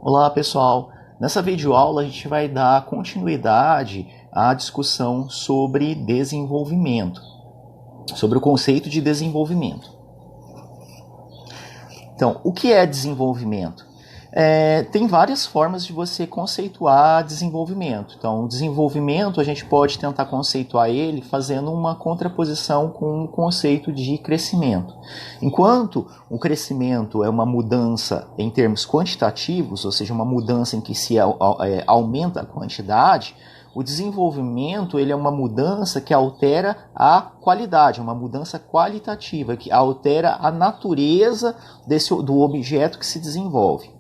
Olá pessoal, nessa videoaula a gente vai dar continuidade à discussão sobre desenvolvimento, sobre o conceito de desenvolvimento. Então, o que é desenvolvimento? Tem várias formas de você conceituar desenvolvimento. Então, o desenvolvimento a gente pode tentar conceituar ele fazendo uma contraposição com o conceito de crescimento. Enquanto o crescimento é uma mudança em termos quantitativos, ou seja, uma mudança em que se aumenta a quantidade, o desenvolvimento ele é uma mudança que altera a qualidade, uma mudança qualitativa, que altera a natureza do objeto que se desenvolve.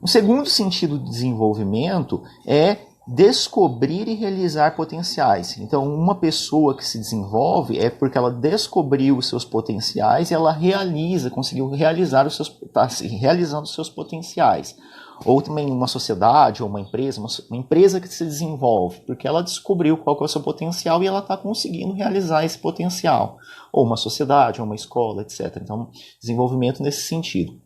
O segundo sentido de desenvolvimento é descobrir e realizar potenciais. Então, uma pessoa que se desenvolve é porque ela descobriu os seus potenciais e ela conseguiu realizar está realizando os seus potenciais. Ou também uma sociedade ou uma empresa que se desenvolve, porque ela descobriu qual é o seu potencial e ela está conseguindo realizar esse potencial. Ou uma sociedade, ou uma escola, etc. Então, desenvolvimento nesse sentido.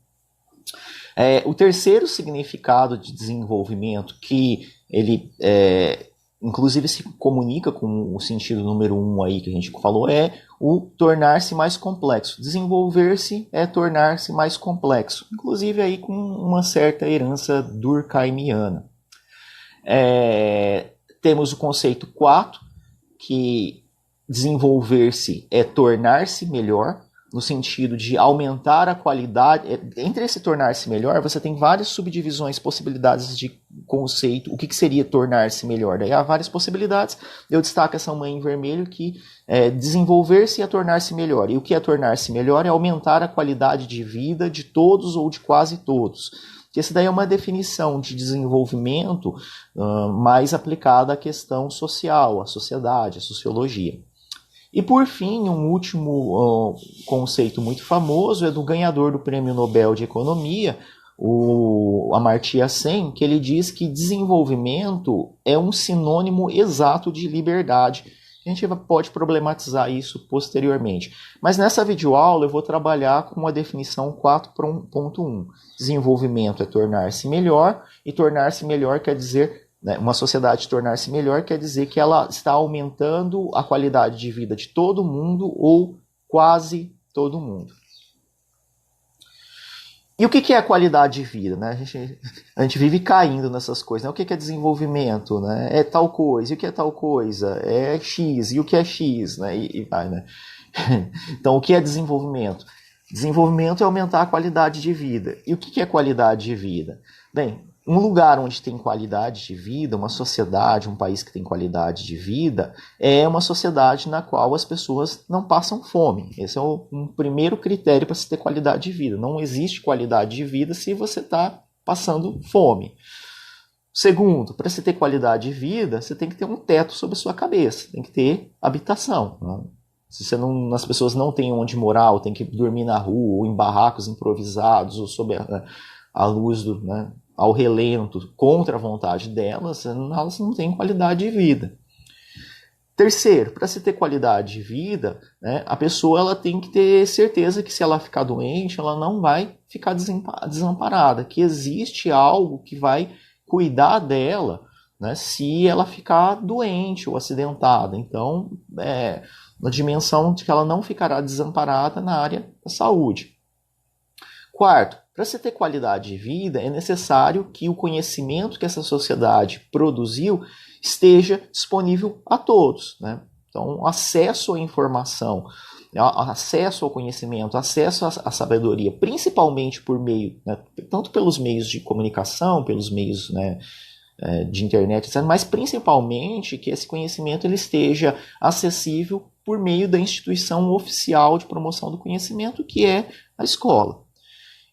O terceiro significado de desenvolvimento, que ele inclusive se comunica com o sentido número 1 aí que a gente falou, é o tornar-se mais complexo. Desenvolver-se é tornar-se mais complexo, inclusive aí com uma certa herança durkheimiana. Temos o conceito 4, que desenvolver-se é tornar-se melhor, no sentido de aumentar a qualidade. Entre esse tornar-se melhor, você tem várias subdivisões, possibilidades de conceito. O que seria tornar-se melhor? Daí há várias possibilidades. Eu destaco essa uma em vermelho, que desenvolver-se é tornar-se melhor. E o que é tornar-se melhor? É aumentar a qualidade de vida de todos ou de quase todos. Essa daí é uma definição de desenvolvimento mais aplicada à questão social, à sociedade, à sociologia. E por fim, um último conceito muito famoso é do ganhador do Prêmio Nobel de Economia, o Amartya Sen, que ele diz que desenvolvimento é um sinônimo exato de liberdade. A gente pode problematizar isso posteriormente. Mas nessa videoaula eu vou trabalhar com a definição 4.1. Desenvolvimento é tornar-se melhor, e tornar-se melhor quer dizer... Uma sociedade tornar-se melhor quer dizer que ela está aumentando a qualidade de vida de todo mundo ou quase todo mundo. E o que é a qualidade de vida? Né? A gente vive caindo nessas coisas. Né? O que é desenvolvimento? Né? É tal coisa. E o que é tal coisa? É X. E o que é X? Né? E vai, né? Então, o que é desenvolvimento? Desenvolvimento é aumentar a qualidade de vida. E o que é qualidade de vida? Bem, um lugar onde tem qualidade de vida, uma sociedade, um país que tem qualidade de vida, é uma sociedade na qual as pessoas não passam fome. Esse é um primeiro critério para se ter qualidade de vida. Não existe qualidade de vida se você está passando fome. Segundo, para se ter qualidade de vida, você tem que ter um teto sobre a sua cabeça, tem que ter habitação. Né? Se as pessoas não têm onde morar, ou tem que dormir na rua, ou em barracos improvisados, ou sob a luz ao relento, contra a vontade delas, elas não têm qualidade de vida. Terceiro, para se ter qualidade de vida, né, a pessoa ela tem que ter certeza que se ela ficar doente, ela não vai ficar desamparada, que existe algo que vai cuidar dela, né, se ela ficar doente ou acidentada. Então, na dimensão de que ela não ficará desamparada na área da saúde. Quarto, para se ter qualidade de vida, é necessário que o conhecimento que essa sociedade produziu esteja disponível a todos. Né? Então, acesso à informação, acesso ao conhecimento, acesso à sabedoria, principalmente por meio, tanto pelos meios de comunicação, pelos meios de internet, etc., mas principalmente que esse conhecimento ele esteja acessível por meio da instituição oficial de promoção do conhecimento, que é a escola.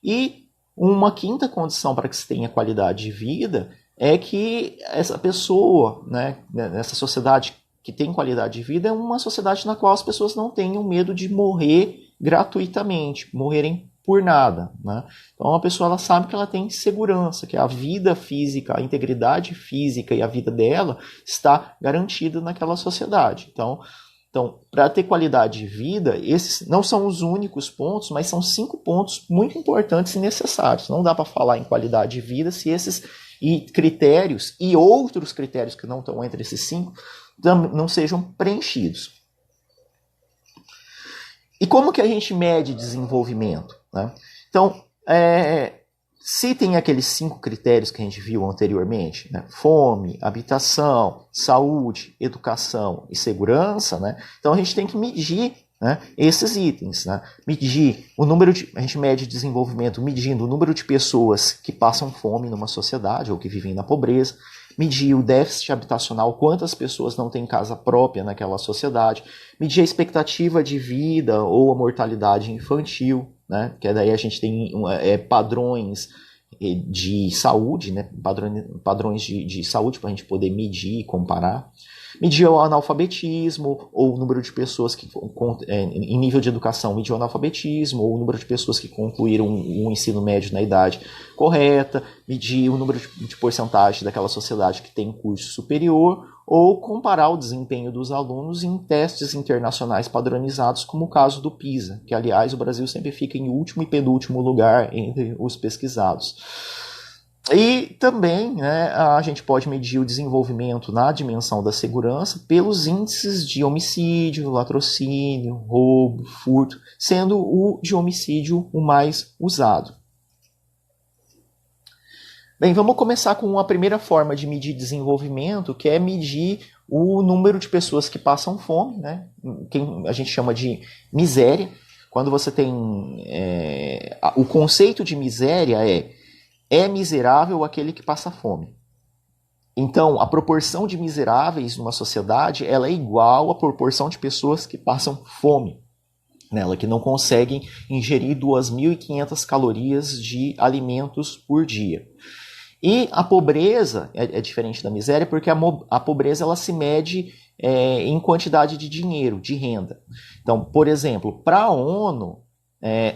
E uma quinta condição para que se tenha qualidade de vida é que essa pessoa, nessa sociedade que tem qualidade de vida, é uma sociedade na qual as pessoas não tenham medo de morrer gratuitamente, morrerem por nada. Né? Então a pessoa ela sabe que ela tem segurança, que a vida física, a integridade física e a vida dela está garantida naquela sociedade. Então Então, para ter qualidade de vida, esses não são os únicos pontos, mas são 5 pontos muito importantes e necessários. Não dá para falar em qualidade de vida se esses critérios e outros critérios que não estão entre esses 5 não sejam preenchidos. E como que a gente mede desenvolvimento, né? Então, se tem aqueles 5 critérios que a gente viu anteriormente, né? Fome, habitação, saúde, educação e segurança, né? Então a gente tem que medir, né, esses itens, né? Medir o número a gente mede desenvolvimento medindo o número de pessoas que passam fome numa sociedade ou que vivem na pobreza, medir o déficit habitacional, quantas pessoas não têm casa própria naquela sociedade, medir a expectativa de vida ou a mortalidade infantil, né? Que daí a gente tem padrões de saúde, né? Padrões de saúde para a gente poder medir e comparar. Medir o analfabetismo, ou o número de pessoas que, em nível de educação, medir o analfabetismo, ou o número de pessoas que concluíram um ensino médio na idade correta, medir o número de porcentagem daquela sociedade que tem curso superior, ou comparar o desempenho dos alunos em testes internacionais padronizados, como o caso do PISA, que, aliás, o Brasil sempre fica em último e penúltimo lugar entre os pesquisados. E também, né, a gente pode medir o desenvolvimento na dimensão da segurança pelos índices de homicídio, latrocínio, roubo, furto, sendo o de homicídio o mais usado. Bem, vamos começar com a primeira forma de medir desenvolvimento, que é medir o número de pessoas que passam fome, né? Que a gente chama de miséria. Quando você tem... o conceito de miséria é miserável aquele que passa fome. Então, a proporção de miseráveis numa sociedade ela é igual à proporção de pessoas que passam fome nela, que não conseguem ingerir 2.500 calorias de alimentos por dia. E a pobreza é diferente da miséria porque a pobreza ela se mede em quantidade de dinheiro, de renda. Então, por exemplo, para a ONU,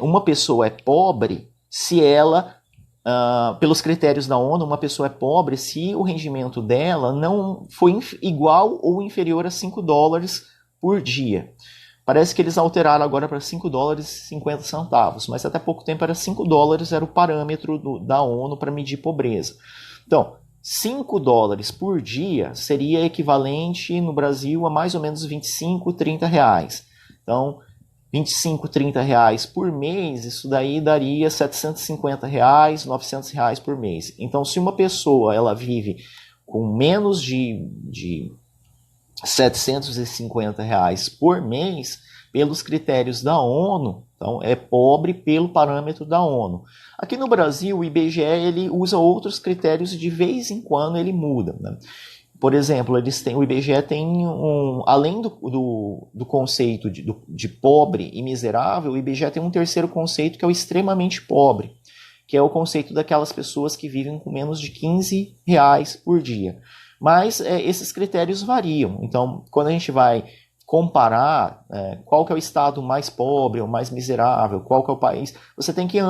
uma pessoa é pobre se ela... pelos critérios da ONU, uma pessoa é pobre se o rendimento dela não foi igual ou inferior a $5 por dia. Parece que eles alteraram agora para $5,50, mas até pouco tempo era $5 era o parâmetro da ONU para medir pobreza. Então, $5 por dia seria equivalente no Brasil a mais ou menos 25, 30 reais. Então, 25, 30 reais por mês, isso daí daria 750 reais, 900 reais por mês. Então, se uma pessoa ela vive com menos de 750 reais por mês, pelos critérios da ONU, então é pobre pelo parâmetro da ONU. Aqui no Brasil, o IBGE ele usa outros critérios e de vez em quando ele muda, né? Por exemplo, o IBGE tem além do conceito de pobre e miserável, o IBGE tem um terceiro conceito que é o extremamente pobre, que é o conceito daquelas pessoas que vivem com menos de 15 reais por dia. Mas esses critérios variam. Então, quando a gente vai comparar qual que é o estado mais pobre ou mais miserável, qual que é o país, você tem que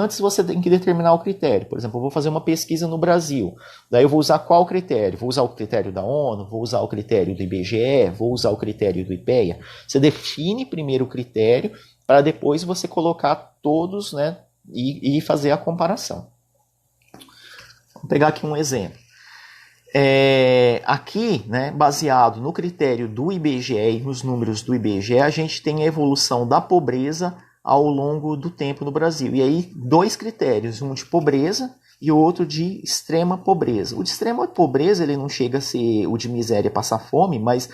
determinar o critério. Por exemplo, eu vou fazer uma pesquisa no Brasil, daí eu vou usar qual critério? Vou usar o critério da ONU, vou usar o critério do IBGE, vou usar o critério do IPEA. Você define primeiro o critério para depois você colocar todos, né, e fazer a comparação. Vou pegar aqui um exemplo. Aqui, né, baseado no critério do IBGE e nos números do IBGE, a gente tem a evolução da pobreza ao longo do tempo no Brasil. E aí, 2 critérios, um de pobreza e outro de extrema pobreza. O de extrema pobreza ele não chega a ser o de miséria, passar fome, mas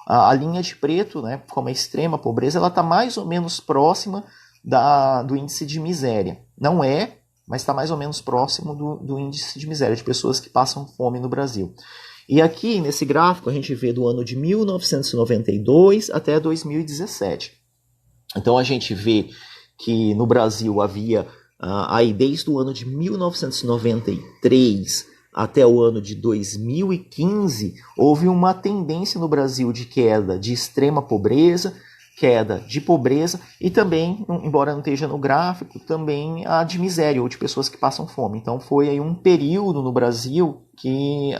a linha de preto, né, como a extrema pobreza, ela está mais ou menos próxima do índice de miséria. Não é, mas está mais ou menos próximo do índice de miséria, de pessoas que passam fome no Brasil. E aqui, nesse gráfico, a gente vê do ano de 1992 até 2017. Então, a gente vê que no Brasil havia, aí desde o ano de 1993 até o ano de 2015, houve uma tendência no Brasil de queda de extrema pobreza, queda de pobreza e também, embora não esteja no gráfico, também a de miséria ou de pessoas que passam fome. Então foi aí um período no Brasil que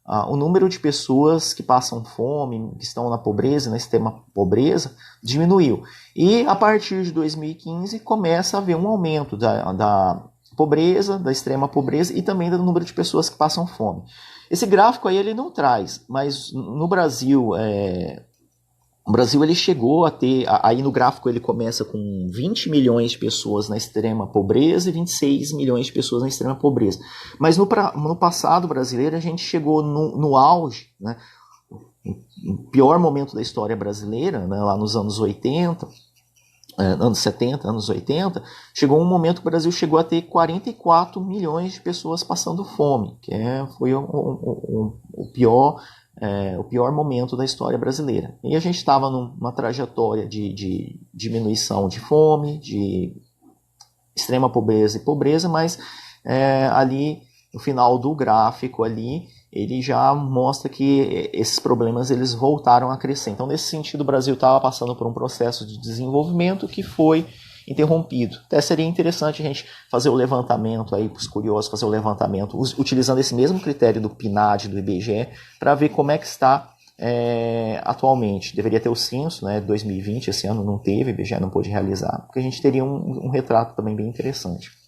o número de pessoas que passam fome, que estão na pobreza, na extrema pobreza, diminuiu. E a partir de 2015 começa a haver um aumento da pobreza, da extrema pobreza e também do número de pessoas que passam fome. Esse gráfico aí ele não traz, mas no Brasil, o Brasil ele chegou a ter, aí no gráfico ele começa com 20 milhões de pessoas na extrema pobreza e 26 milhões de pessoas na extrema pobreza. Mas no passado brasileiro a gente chegou no auge, né, no pior momento da história brasileira, né, lá nos anos 80, anos 70, anos 80, chegou um momento que o Brasil chegou a ter 44 milhões de pessoas passando fome, que foi o pior momento da história brasileira. E a gente estava numa trajetória de diminuição de fome, de extrema pobreza e pobreza, mas ali no final do gráfico ali, ele já mostra que esses problemas eles voltaram a crescer. Então, nesse sentido, o Brasil estava passando por um processo de desenvolvimento que foi interrompido. Até seria interessante a gente fazer o levantamento aí, para os curiosos, fazer o levantamento utilizando esse mesmo critério do PNAD, do IBGE, para ver como é que está atualmente. Deveria ter o censo, né, 2020, esse ano não teve, o IBGE não pôde realizar, porque a gente teria um retrato também bem interessante.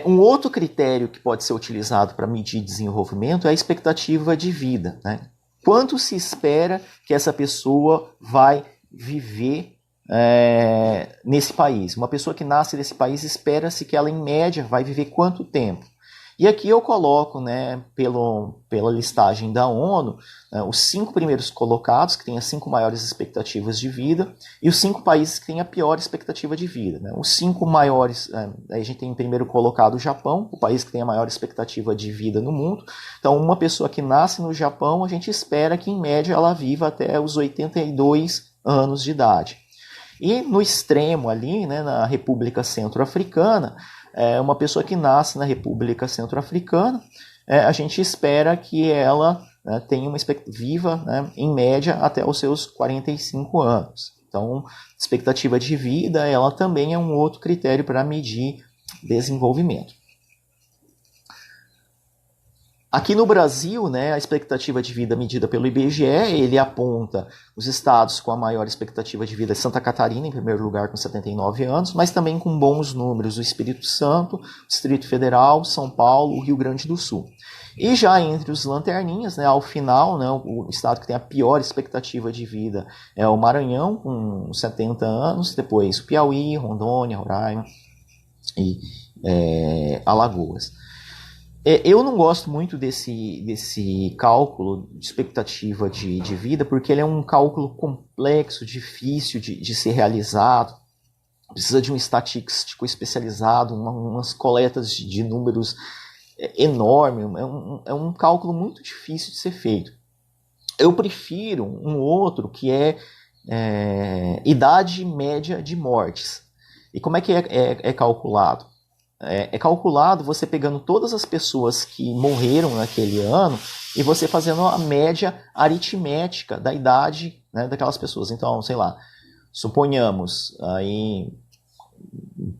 Um outro critério que pode ser utilizado para medir desenvolvimento é a expectativa de vida, né? Quanto se espera que essa pessoa vai viver nesse país? Uma pessoa que nasce nesse país, espera-se que ela, em média, vai viver quanto tempo? E aqui eu coloco, né, pela listagem da ONU, os 5 primeiros colocados, que têm as 5 maiores expectativas de vida, e os 5 países que têm a pior expectativa de vida, né? Os 5 maiores, aí a gente tem em primeiro colocado o Japão, o país que tem a maior expectativa de vida no mundo. Então, uma pessoa que nasce no Japão, a gente espera que, em média, ela viva até os 82 anos de idade. E no extremo ali, né, na República Centro-Africana, uma pessoa que nasce na República Centro-Africana, a gente espera que ela tenha viva, né, em média, até os seus 45 anos. Então, expectativa de vida, ela também é um outro critério para medir desenvolvimento. Aqui no Brasil, né, a expectativa de vida medida pelo IBGE, ele aponta os estados com a maior expectativa de vida, Santa Catarina em primeiro lugar com 79 anos, mas também com bons números o Espírito Santo, Distrito Federal, São Paulo, o Rio Grande do Sul. E já entre os lanterninhas, né, ao final, né, o estado que tem a pior expectativa de vida é o Maranhão, com 70 anos, depois o Piauí, Rondônia, Roraima e Alagoas. Eu não gosto muito desse cálculo de expectativa de vida, porque ele é um cálculo complexo, difícil de ser realizado, precisa de um estatístico especializado, umas coletas de números enormes, é um cálculo muito difícil de ser feito. Eu prefiro um outro que é idade média de mortes. E como é que é calculado? É calculado você pegando todas as pessoas que morreram naquele ano e você fazendo a média aritmética da idade, né, daquelas pessoas. Então, sei lá, suponhamos, aí,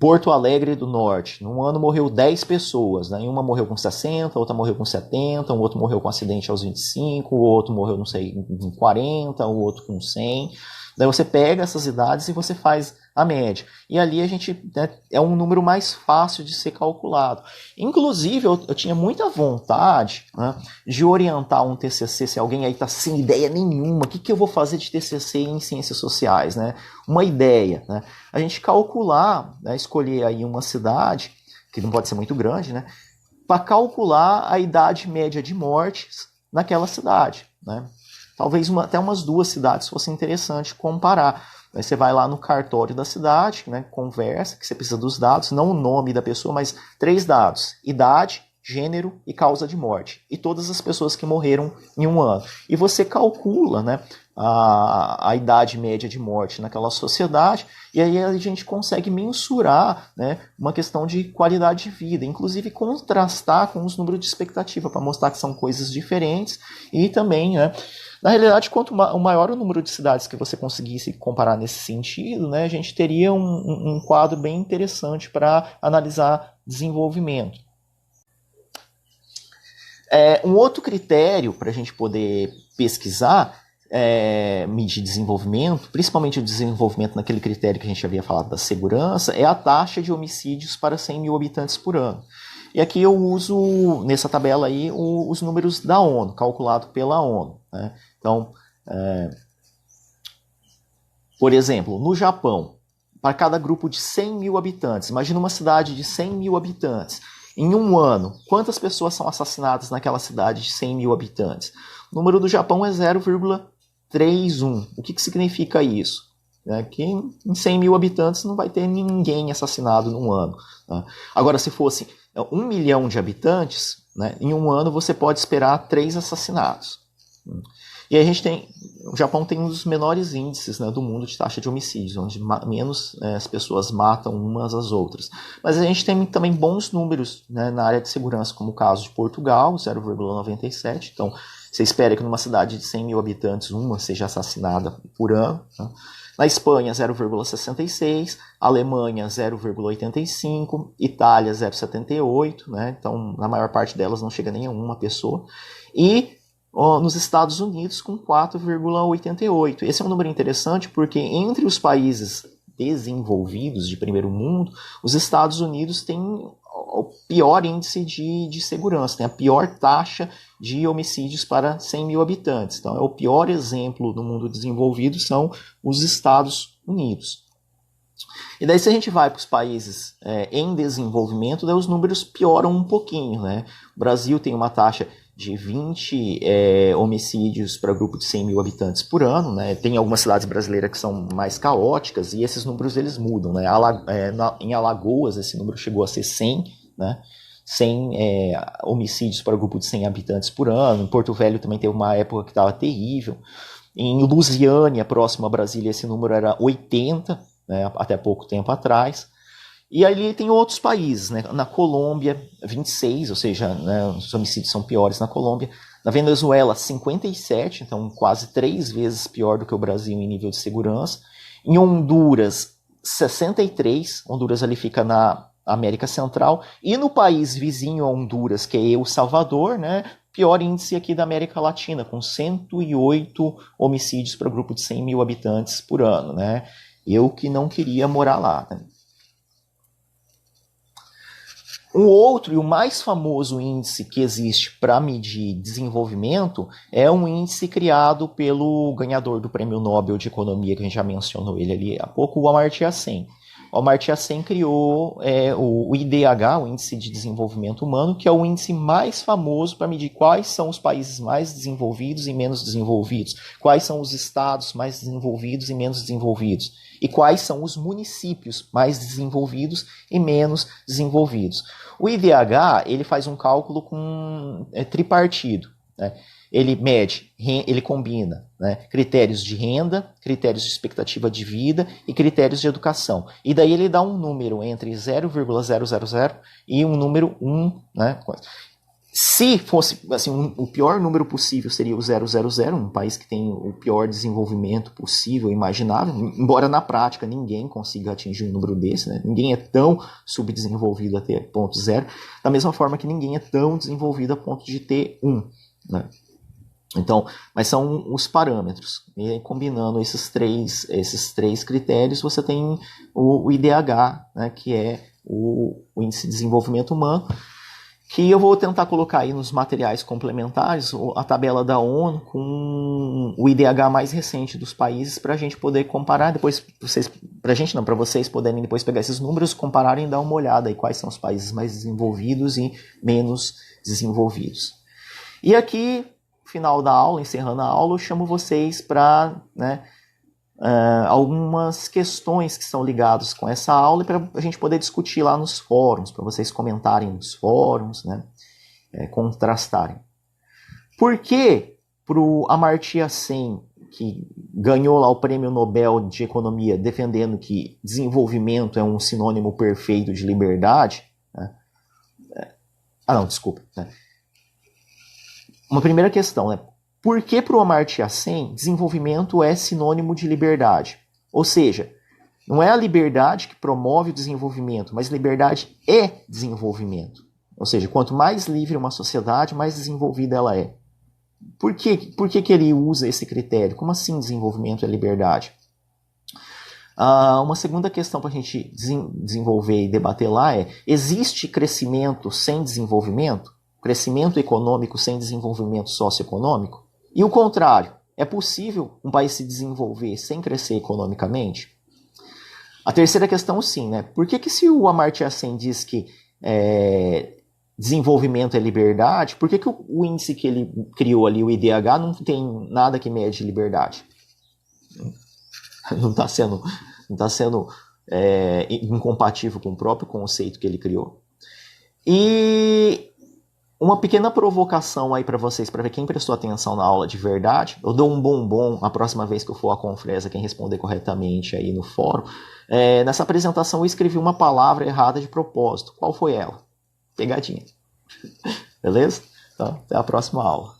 Porto Alegre do Norte, num ano morreu 10 pessoas, né? Uma morreu com 60, outra morreu com 70, um outro morreu com acidente aos 25, o outro morreu, não sei, com 40, o outro com 100. Daí você pega essas idades e você faz a média. E ali a gente, né, é um número mais fácil de ser calculado. Inclusive, eu tinha muita vontade, né, de orientar um TCC, se alguém aí está sem ideia nenhuma, o que eu vou fazer de TCC em ciências sociais, né? Uma ideia, né? A gente calcular, né, escolher aí uma cidade, que não pode ser muito grande, né, para calcular a idade média de mortes naquela cidade, né? Talvez até umas 2 cidades fosse interessante comparar. Aí você vai lá no cartório da cidade, né, conversa, que você precisa dos dados, não o nome da pessoa, mas 3 dados: idade, gênero e causa de morte. E todas as pessoas que morreram em um ano. E você calcula, né, a idade média de morte naquela sociedade, e aí a gente consegue mensurar, né, uma questão de qualidade de vida, inclusive contrastar com os números de expectativa, para mostrar que são coisas diferentes, e também, né, na realidade, quanto maior o número de cidades que você conseguisse comparar nesse sentido, né, a gente teria um quadro bem interessante para analisar desenvolvimento. Um outro critério para a gente poder pesquisar, medir desenvolvimento, principalmente o desenvolvimento naquele critério que a gente havia falado da segurança, é a taxa de homicídios para 100 mil habitantes por ano. E aqui eu uso, nessa tabela aí, os números da ONU, calculado pela ONU, né? Então, por exemplo, no Japão, para cada grupo de 100 mil habitantes, imagina uma cidade de 100 mil habitantes. Em um ano, quantas pessoas são assassinadas naquela cidade de 100 mil habitantes? O número do Japão é 0,31. O que significa isso? Que em 100 mil habitantes não vai ter ninguém assassinado num ano. Tá? Agora, se fosse 1 milhão de habitantes, né, em um ano você pode esperar 3 assassinatos. E aí a gente tem, o Japão tem um dos menores índices, né, do mundo de taxa de homicídios, onde menos as pessoas matam umas às outras. Mas a gente tem também bons números, né, na área de segurança, como o caso de Portugal, 0,97. Então, você espera que numa cidade de 100 mil habitantes, uma seja assassinada por ano. Né? Na Espanha, 0,66, Alemanha, 0,85, Itália, 0,78, né? Então, na maior parte delas não chega nem a uma pessoa. E nos Estados Unidos, com 4,88. Esse é um número interessante porque entre os países desenvolvidos de primeiro mundo, os Estados Unidos têm o pior índice de segurança, tem a pior taxa de homicídios para 100 mil habitantes. Então, o pior exemplo do mundo desenvolvido são os Estados Unidos. E daí, se a gente vai para os países em desenvolvimento, daí os números pioram um pouquinho, né? O Brasil tem uma taxa de 20 homicídios para grupo de 100 mil habitantes por ano, né? Tem algumas cidades brasileiras que são mais caóticas e esses números eles mudam, né? Em Alagoas esse número chegou a ser 100, né? 100 homicídios para grupo de 100 habitantes por ano. Em Porto Velho também teve uma época que estava terrível. Em Lusiânia, próximo a Brasília, esse número era 80, né? Até pouco tempo atrás. E ali tem outros países, né? Na Colômbia, 26, ou seja, né, os homicídios são piores na Colômbia. Na Venezuela, 57, então quase 3 vezes pior do que o Brasil em nível de segurança. Em Honduras, 63, Honduras ali fica na América Central. E no país vizinho a Honduras, que é El Salvador, né? Pior índice aqui da América Latina, com 108 homicídios para grupo de 100 mil habitantes por ano, né? Eu que não queria morar lá, né? Um outro e o mais famoso índice que existe para medir desenvolvimento é um índice criado pelo ganhador do Prêmio Nobel de Economia, que a gente já mencionou ele ali há pouco, o Amartya Sen. O Amartya Sen criou o IDH, o Índice de Desenvolvimento Humano, que é o índice mais famoso para medir quais são os países mais desenvolvidos e menos desenvolvidos, quais são os estados mais desenvolvidos e menos desenvolvidos, e quais são os municípios mais desenvolvidos e menos desenvolvidos. O IDH ele faz um cálculo com tripartido, né? Ele mede, ele combina, né, critérios de renda, critérios de expectativa de vida e critérios de educação. E daí ele dá um número entre 0,000 e um número 1. Né? Se fosse assim, o pior número possível seria o 000, um país que tem o pior desenvolvimento possível, imaginável, embora na prática ninguém consiga atingir um número desse, né? Ninguém é tão subdesenvolvido a ter ponto 0, da mesma forma que ninguém é tão desenvolvido a ponto de ter 1. Né? Então, mas são os parâmetros. E aí, combinando esses três critérios, você tem o IDH, né, que é o Índice de Desenvolvimento Humano, que eu vou tentar colocar aí nos materiais complementares a tabela da ONU com o IDH mais recente dos países para a gente poder comparar, depois para vocês poderem depois pegar esses números, compararem e dar uma olhada aí quais são os países mais desenvolvidos e menos desenvolvidos. E aqui, final da aula, encerrando a aula, eu chamo vocês para, né, algumas questões que são ligadas com essa aula e para a gente poder discutir lá nos fóruns, para vocês comentarem nos fóruns, né, contrastarem. Por que para o Amartya Sen, que ganhou lá o Prêmio Nobel de Economia defendendo que desenvolvimento é um sinônimo perfeito de liberdade, né? Né? Uma primeira questão, né? Por que para o Amartya Sen desenvolvimento é sinônimo de liberdade? Ou seja, não é a liberdade que promove o desenvolvimento, mas liberdade é desenvolvimento. Ou seja, quanto mais livre uma sociedade, mais desenvolvida ela é. Por que ele usa esse critério? Como assim desenvolvimento é liberdade? Uma segunda questão para a gente desenvolver e debater lá é: existe crescimento sem desenvolvimento? Crescimento econômico sem desenvolvimento socioeconômico? E o contrário, é possível um país se desenvolver sem crescer economicamente? A terceira questão, sim, né? Por que se o Amartya Sen diz que desenvolvimento é liberdade, por que o índice que ele criou ali, o IDH, não tem nada que mede liberdade? Não está sendo incompatível com o próprio conceito que ele criou. E uma pequena provocação aí para vocês, para ver quem prestou atenção na aula de verdade. Eu dou um bombom a próxima vez que eu for à Confresa, quem responder corretamente aí no fórum. Nessa apresentação eu escrevi uma palavra errada de propósito. Qual foi ela? Pegadinha. Beleza? Então, até a próxima aula.